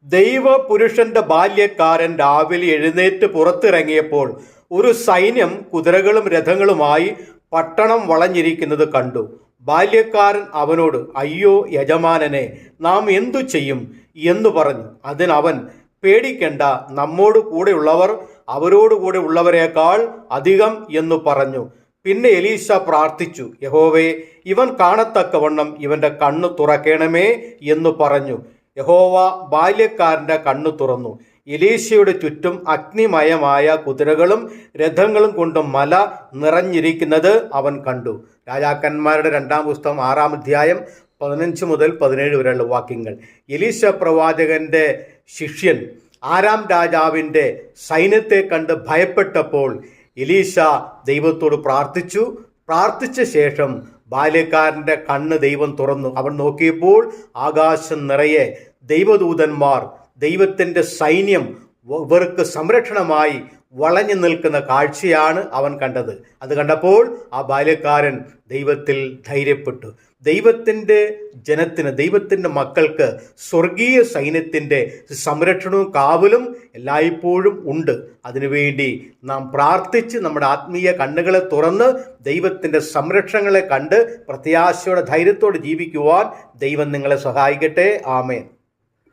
ദൈവപുരുഷന്റെ ബാല്യക്കാരൻ രാവിലെ എഴുന്നേറ്റ് പുറത്തിറങ്ങിയപ്പോൾ ഒരു സൈന്യം കുതിരകളും രഥങ്ങളുമായി പട്ടണം വളഞ്ഞിരിക്കുന്നത് കണ്ടു. ബാല്യക്കാരൻ അവനോട്, അയ്യോ യജമാനനെ, നാം എന്തു ചെയ്യും എന്നു പറഞ്ഞു. അതിനവൻ, പേടിക്കണ്ട, നമ്മോട് കൂടെയുള്ളവർ അവരോട് കൂടെ ഉള്ളവരെക്കാൾ അധികം എന്നു പറഞ്ഞു. പിന്നെ എലീശ പ്രാർത്ഥിച്ചു, യഹോവേ, ഇവൻ കാണത്തക്കവണ്ണം ഇവന്റെ കണ്ണു തുറക്കണമേ എന്നു പറഞ്ഞു. യഹോവ ബാല്യക്കാരന്റെ കണ്ണു തുറന്നു. എലീശയുടെ ചുറ്റും അഗ്നിമയമായ കുതിരകളും രഥങ്ങളും കൊണ്ട് മല നിറഞ്ഞിരിക്കുന്നത് അവൻ കണ്ടു. രാജാക്കന്മാരുടെ 2-ാം പുസ്തകം 6-ാം അധ്യായം 15 മുതൽ 17 വരെയുള്ള വാക്യങ്ങൾ. എലീശ പ്രവാചകന്റെ ശിഷ്യൻ ആരാം രാജാവിൻ്റെ സൈന്യത്തെ കണ്ട് ഭയപ്പെട്ടപ്പോൾ എലീശ ദൈവത്തോട് പ്രാർത്ഥിച്ച ശേഷം ബാല്യക്കാരൻ്റെ കണ്ണ് ദൈവം തുറന്നു. അവൻ നോക്കിയപ്പോൾ ആകാശം നിറയെ ദൈവദൂതന്മാർ, ദൈവത്തിൻ്റെ സൈന്യം ഇവർക്ക് സംരക്ഷണമായി വളഞ്ഞു നിൽക്കുന്ന കാഴ്ചയാണ് അവൻ കണ്ടത്. അത് കണ്ടപ്പോൾ ആ ബാല്യക്കാരൻ ദൈവത്തിൽ ധൈര്യപ്പെട്ടു. ദൈവത്തിൻ്റെ ജനത്തിന്, ദൈവത്തിൻ്റെ മക്കൾക്ക് സ്വർഗീയ സൈന്യത്തിൻ്റെ സംരക്ഷണവും കാവലും എല്ലായ്പ്പോഴും ഉണ്ട്. അതിനുവേണ്ടി നാം പ്രാർത്ഥിച്ച് നമ്മുടെ ആത്മീയ കണ്ണുകളെ തുറന്ന് ദൈവത്തിൻ്റെ സംരക്ഷണങ്ങളെ കണ്ട് പ്രത്യാശയോടെ ധൈര്യത്തോടെ ജീവിക്കുവാൻ ദൈവം നിങ്ങളെ സഹായിക്കട്ടെ. ആമേൻ.